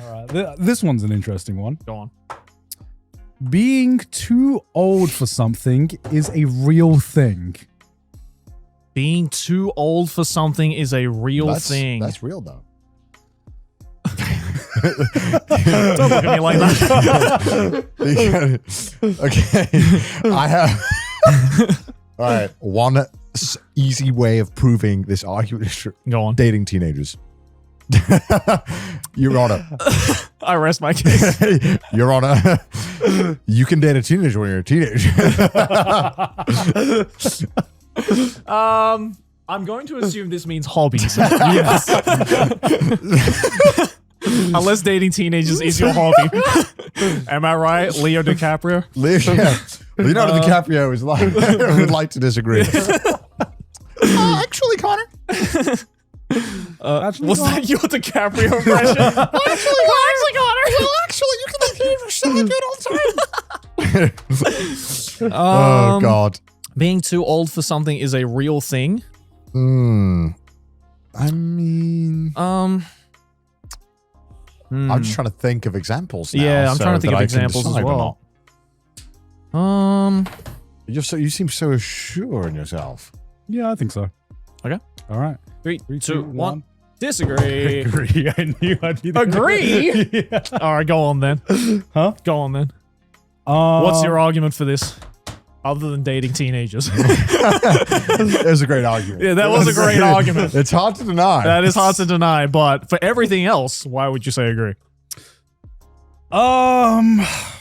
All right. This one's an interesting one. Go on. Being too old for something is a real thing. Being too old for something is a real thing. That's real, though. Don't look at me like that. Okay. I have... All right. One easy way of proving this argument is true. Go on. Dating teenagers. Your Honor. I rest my case. Your Honor. You can date a teenager when you're a teenager. I'm going to assume this means hobbies. Yes. Unless dating teenagers is your hobby. Am I right, Leo DiCaprio? Leonardo DiCaprio is like, would like to disagree. Actually, Connor. Was that your DiCaprio impression? Actually, Connor. Well, actually, you can make it so good all the time. Oh, God. Being too old for something is a real thing. I mean... I'm just trying to think of examples now. Yeah, I'm trying to think of examples as well. You seem so sure in yourself. Yeah, I think so. Okay. All right. 3, 2, 1. 1. Disagree. Agree. I knew I'd be Agree? Yeah. All right, go on then. Huh? Go on then. What's your argument for this? Other than dating teenagers. It was a great argument. Yeah, that was a great argument. It's hard to deny. That is hard to deny, but for everything else, why would you say agree? Why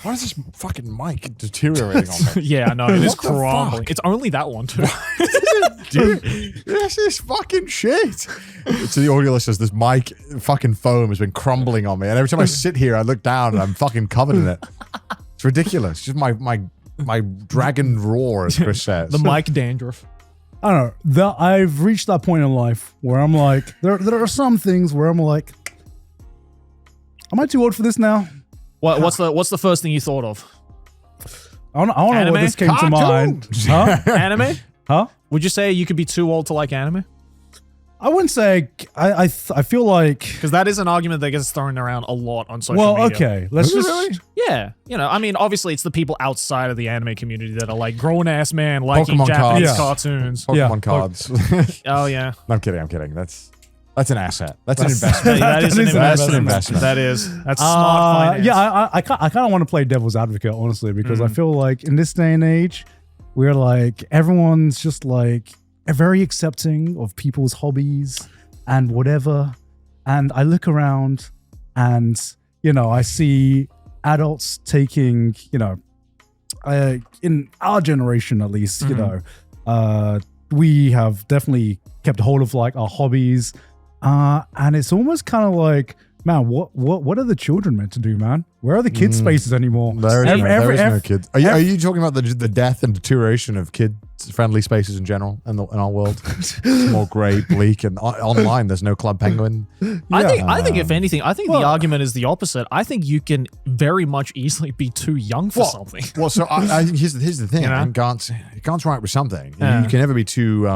is this fucking mic deteriorating on me? Yeah, I know. It is What the crumbling. fuck? It's only that one, too. Dude, this is fucking shit. To the audio listeners, this mic fucking foam has been crumbling on me. And every time I sit here, I look down and I'm fucking covered in it. It's ridiculous. Just my dragon roar, as Chris says. The mic dandruff. I don't know. I've reached that point in life where I'm like, there are some things where I'm like, am I too old for this now? What's the first thing you thought of? I don't know Anime? what this came to mind. Huh? Anime? Huh? Would you say you could be too old to like anime? I wouldn't say. I feel like, Because that is an argument that gets thrown around a lot on social media. well, okay, let's just. Really? Yeah. You know, I mean, obviously it's the people outside of the anime community that are like grown-ass man liking Pokemon Japanese cards. cartoons. Pokemon cards. Oh, yeah. No, I'm kidding. That's an asset. That's an investment. That is an That's an investment. investment. That is. That's smart finance. Yeah, I kind of want to play devil's advocate, honestly, because I feel like in this day and age, we're like, everyone's just like very accepting of people's hobbies and whatever. And I look around and, you know, I see adults taking, you know, in our generation at least, you know, we have definitely kept hold of like our hobbies. And it's almost kind of like, man, what are the children meant to do, man? Where are the kids' spaces anymore? There is no kids. Are you talking about the death and deterioration of kid-friendly spaces in general in our world? It's more grey, bleak, and online there's no Club Penguin. I think if anything, the argument is the opposite. I think you can very much easily be too young for something. Well, so here's the thing. You know? You can't right with something. You can never be too,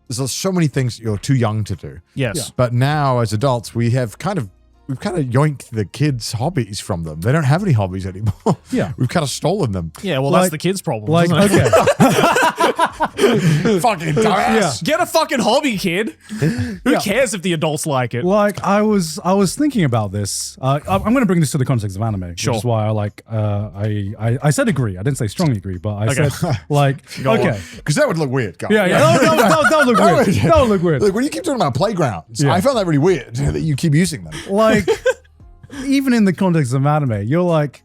there's so many things you're too young to do. Yes. Yeah. But now as adults, we've kind of yoinked the kids' hobbies from them. They don't have any hobbies anymore. Yeah. We've kind of stolen them. Yeah, well, that's the kids' problem. Like, isn't it? okay. Fucking dumbass. Get a fucking hobby, kid. Who cares if the adults like it? Like I was thinking about this. I'm going to bring this to the context of anime, Sure. which is why I like. I said agree. I didn't say strongly agree, but I said like okay. Because that would look weird. Guys. Yeah. That would look weird. That would look weird. Look, when you keep talking about playgrounds, I found that really weird that you keep using them. Like even in the context of anime, you're like,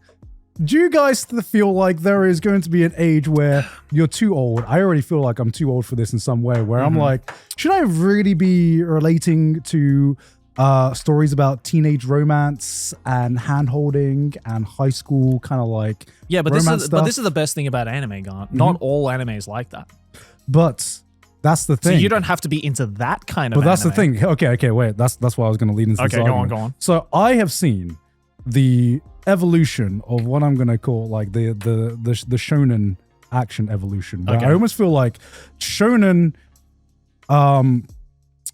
do you guys feel like there is going to be an age where you're too old? I already feel like I'm too old for this in some way, where I'm like, should I really be relating to stories about teenage romance and hand-holding and high school kind of like but romance stuff? this is the best thing about anime, Grant. Not all anime is like that. But that's the thing. So you don't have to be into that kind of But that's anime. the thing. Okay, wait. That's why I was going to lead into this Okay, argument. go on. So I have seen the evolution of what I'm going to call like the shonen action evolution. Where I almost feel like shonen modern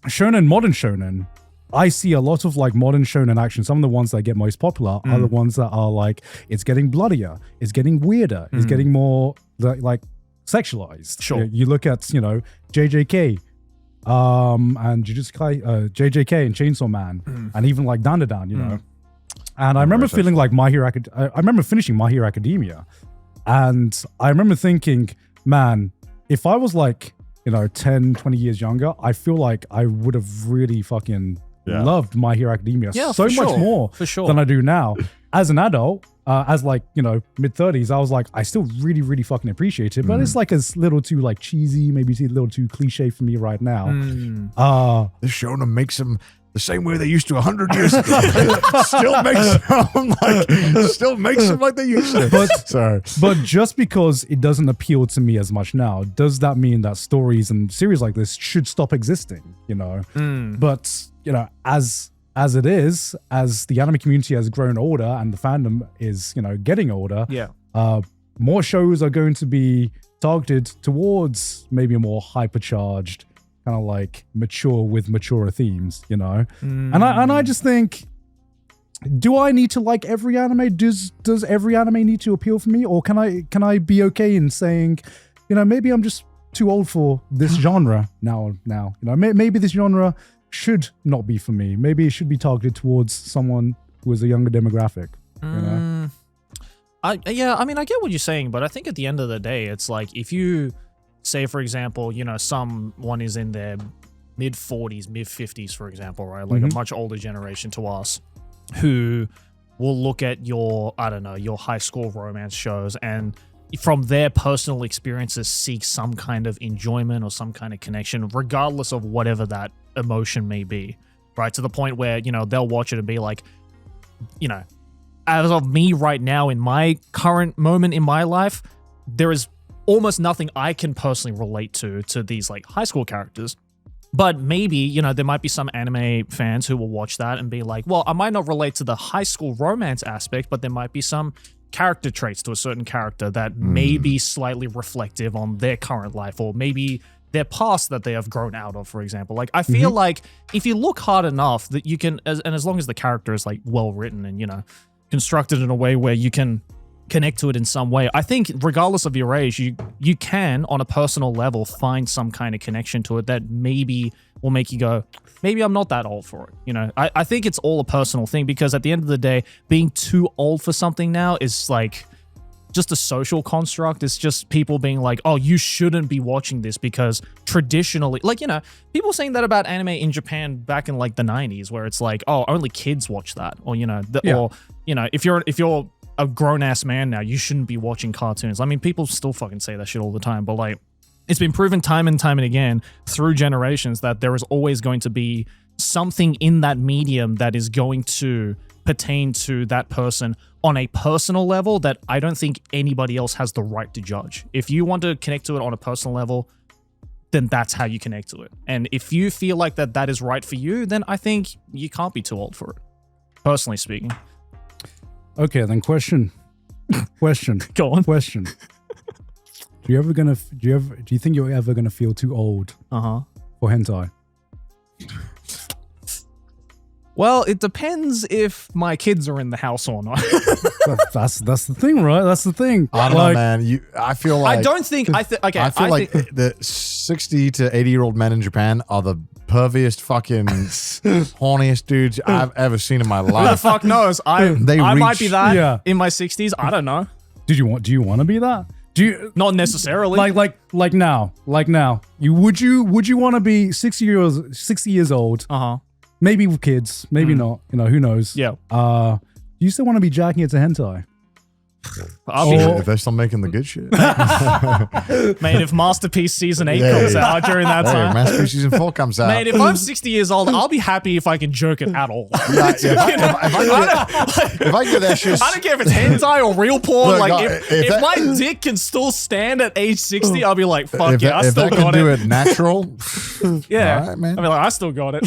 shonen I see a lot of like modern shonen action. Some of the ones that get most popular are the ones that are like, it's getting bloodier, it's getting weirder, it's getting more like sexualized. Sure. You look at, you know, JJK and JJK and Chainsaw Man and even like Dandadan, you know. And I remember feeling like I remember finishing My Hero Academia, and I remember thinking, man, if I was like, you know, 10, 20 years younger, I feel like I would have really fucking loved My Hero Academia so much more than I do now. As an adult, as like, you know, mid-30s, I was like, I still really, really fucking appreciate it, but it's like a little too like cheesy, maybe a little too cliche for me right now. This shonen makes them the same way they used to 100 years ago. still makes them like they used to. But just because it doesn't appeal to me as much now, does that mean that stories and series like this should stop existing? You know, but you know, as it is, as the anime community has grown older and the fandom is, you know, getting older, more shows are going to be targeted towards maybe a more hypercharged, kind of like mature with maturer themes, you know. And I just think, do I need to like every anime? Does every anime need to appeal for me, or can I be okay in saying, you know, maybe I'm just too old for this genre now, you know, maybe this genre should not be for me. Maybe it should be targeted towards someone who is a younger demographic, you know. I mean, I get what you're saying, but I think at the end of the day, it's like, if you say, for example, you know, someone is in their mid 40s, mid 50s, for example, right? Like a much older generation to us, who will look at your, I don't know, your high school romance shows, and from their personal experiences seek some kind of enjoyment or some kind of connection, regardless of whatever that emotion may be, right? To the point where, you know, they'll watch it and be like, you know, as of me right now in my current moment in my life, there is almost nothing I can personally relate to these like high school characters. But maybe, you know, there might be some anime fans who will watch that and be like, well, I might not relate to the high school romance aspect, but there might be some character traits to a certain character that may be slightly reflective on their current life, or maybe their past that they have grown out of, for example. Like, I feel like if you look hard enough, that you can, as long as the character is like well written and, you know, constructed in a way where you can connect to it in some way, I think regardless of your age, you can, on a personal level, find some kind of connection to it that maybe will make you go, maybe I'm not that old for it. You know, I think it's all a personal thing, because at the end of the day, being too old for something now is like just a social construct. It's just people being like, oh, you shouldn't be watching this because traditionally, like, you know, people saying that about anime in Japan back in like the 90s, where it's like, oh, only kids watch that, or, you know, or, you know, if you're a grown-ass man now, you shouldn't be watching cartoons. I mean, people still fucking say that shit all the time, but like, it's been proven time and time and again through generations that there is always going to be something in that medium that is going to pertain to that person on a personal level that I don't think anybody else has the right to judge. If you want to connect to it on a personal level, then that's how you connect to it. And if you feel like that is right for you, then I think you can't be too old for it, personally speaking. Okay, then question. Go on. Question. Do you think you're ever gonna feel too old for hentai? Well, it depends if my kids are in the house or not. that's the thing, right? That's the thing. I don't know, man. I feel like I don't think I feel like the 60 to 80-year-old men in Japan are the perviest, fucking horniest dudes I've ever seen in my life. Who the fuck knows? I might be that in my 60s. I don't know. Do you want to be that? Do you not necessarily like now? Would you want to be 60 years old? Maybe with kids, maybe not. You know, who knows? Yeah. Do you still want to be jacking it to hentai? If they're still making the good shit. Mate, if Masterpiece Season 8 comes out during that time. Masterpiece Season 4 comes out. Mate, if I'm 60 years old, I'll be happy if I can jerk it at all. If I get that shit. I don't care if it's hentai or real porn. Look, like, if my dick can still stand at age 60, I'll be like, fuck yeah, I still got it. If that can do it natural, yeah. All right, man. I'll be like, I still got it.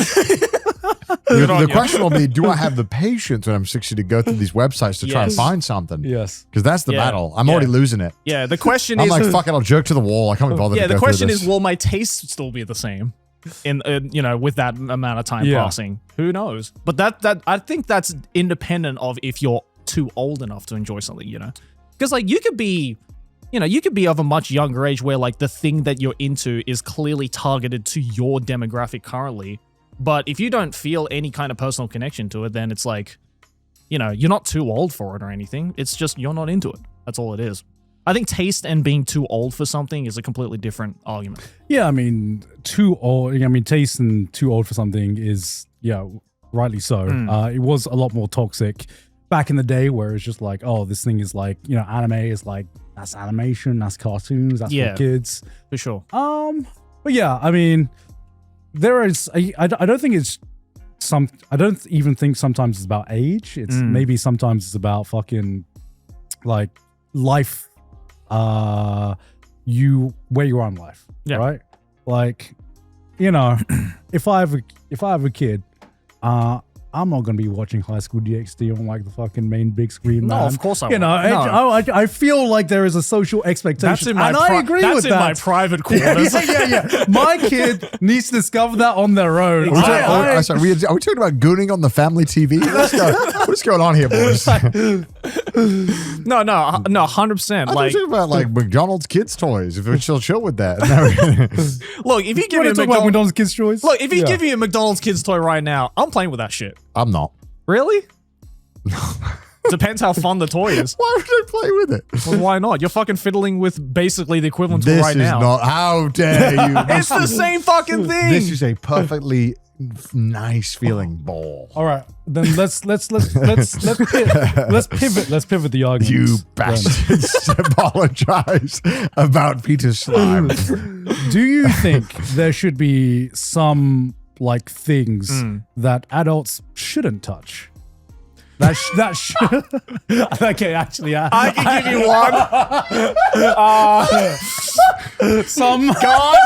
The question will be, do I have the patience when I'm 60 to go through these websites to try and find something? Yes. Because that's the battle. I'm already losing it. Yeah, the question I'm is... like, fuck it, I'll jerk to the wall. I can't be bothered to the go question through is, will my taste still be the same? in with that amount of time passing. Who knows? But that I think that's independent of if you're too old enough to enjoy something, because like you could be of a much younger age where like the thing that you're into is clearly targeted to your demographic currently. But if you don't feel any kind of personal connection to it, then it's like, you're not too old for it or anything. It's just you're not into it. That's all it is. I think taste and being too old for something is a completely different argument. Yeah, I mean, too old. I mean, taste and too old for something is, rightly so. It was a lot more toxic back in the day where it's just like, oh, this thing is like, anime is like, that's animation, that's cartoons, that's for kids. For sure. But yeah, I mean, there is, I don't think it's I don't even think sometimes it's about age. It's maybe sometimes it's about fucking like life, where you are in life, right? Like, if I have a kid, I'm not gonna be watching High School DxD on like the fucking main big screen. No, man. of course I won't. I feel like there is a social expectation, I agree with that. That's in my private quarters. Yeah. My kid needs to discover that on their own. Sorry, are we talking about gooning on the family TV? What is going on here, boys? No, 100%. I'm talking about like McDonald's kids toys. If we're chill with that. Look, if you give me a McDonald's kids toys, look, if you give me a McDonald's kids toy right now, I'm playing with that shit. I'm not. Really? Depends how fun the toy is. Why would I play with it? Well, why not? You're fucking fiddling with basically the equivalent to right now. This is not. How dare you? It's the same fucking thing. This is a perfectly nice feeling ball. All right, then let's pivot the argument. You bastards! Apologize about Peter's slime. Do you think there should be some like things that adults shouldn't touch? That should. Okay, actually, I can give you one. Some. God,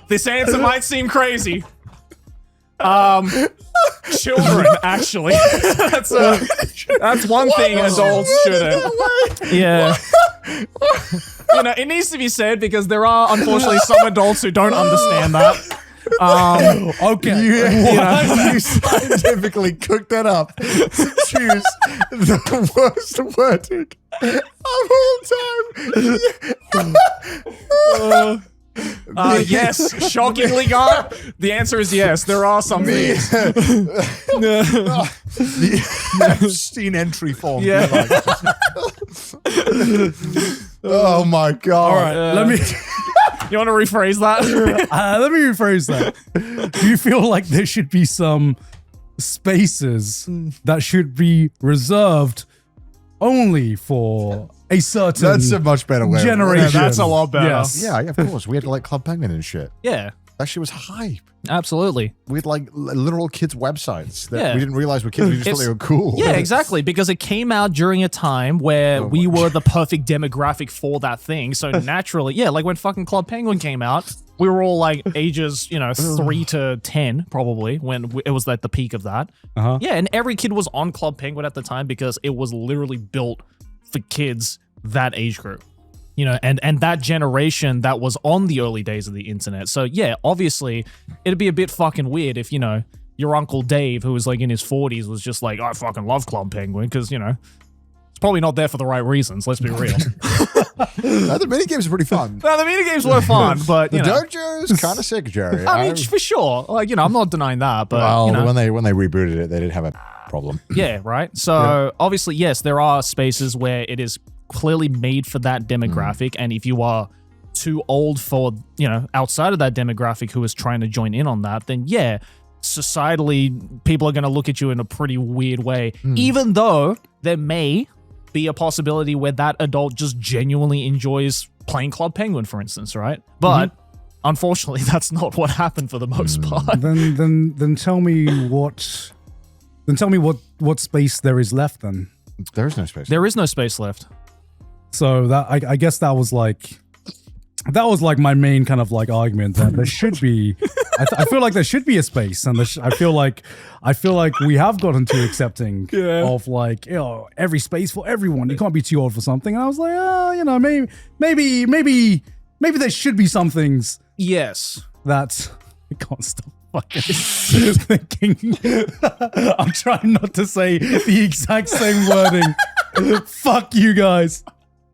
this answer might seem crazy. Children, actually. That's one thing adults shouldn't. Yeah. It needs to be said because there are unfortunately some adults who don't understand that. Okay. You scientifically cooked that up to choose the worst wording of all time. Yes, shockingly, God. The answer is yes. There are some things. The Epstein entry form. Yeah. Oh my God. All right, let me. You want to rephrase that? Let me rephrase that. Do you feel like there should be some spaces that should be reserved only for a certain That's a much better way. generation? Yeah, that's a lot better. Yes. Yeah, of course. We had like Club Penguin and shit. Yeah, That shit was hype. absolutely. We had like literal kids' websites that Yeah. we didn't realize were kids. We just thought they were cool. Yeah, exactly. Because it came out during a time where we were the perfect demographic for that thing. So naturally, like when fucking Club Penguin came out, we were all like ages, 3 to 10 probably when it was like the peak of that. Yeah, and every kid was on Club Penguin at the time because it was literally built for kids that age group. And that generation that was on the early days of the internet. So yeah, obviously it'd be a bit fucking weird if, your Uncle Dave, who was like in his 40s, was just like, I fucking love Club Penguin, because, it's probably not there for the right reasons, let's be real. The minigames are pretty fun. No, the minigames were fun, but, The dojo's kind of sick, Jerry. I mean, for sure. Like, I'm not denying that, but, well, when they rebooted it, they did have a problem. Yeah, right? So, obviously, yes, there are spaces where it is clearly made for that demographic, and if you are too old for, outside of that demographic who is trying to join in on that, then yeah, societally, people are going to look at you in a pretty weird way, even though there may be a possibility where that adult just genuinely enjoys playing Club Penguin, for instance, right? But unfortunately, that's not what happened for the most part. Then tell me what. Then tell me what space there is left. Then There is no space. There is no space left. So that I guess that was like my main kind of like argument that there should be. I feel like there should be a space, and I feel like we have gotten too accepting of like every space for everyone. You can't be too old for something. And I was like, maybe there should be some things. Yes. That's I can't stop fucking thinking. I'm trying not to say the exact same wording. Fuck you guys.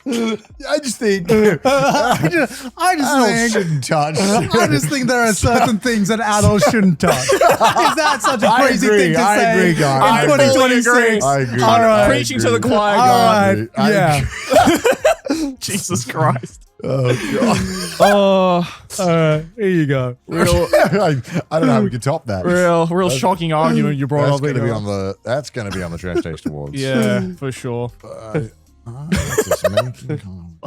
I just think I just think shouldn't touch. I just think there are certain things that adults shouldn't touch. Is that such a crazy thing to I say agree, guys. in I fully 2026? I agree. All right. Preaching to the choir, All guys. right, yeah. Jesus Christ. Oh Oh, Here you go. real, god. I don't know how we can top that. real shocking argument you brought That's up. going to be there. on the. That's going to be on the Trash Taste Awards. Yeah, for sure. Just making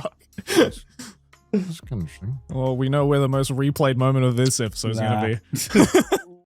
That's kind of interesting. Well, we know where the most replayed moment of this episode is Nah. going to be.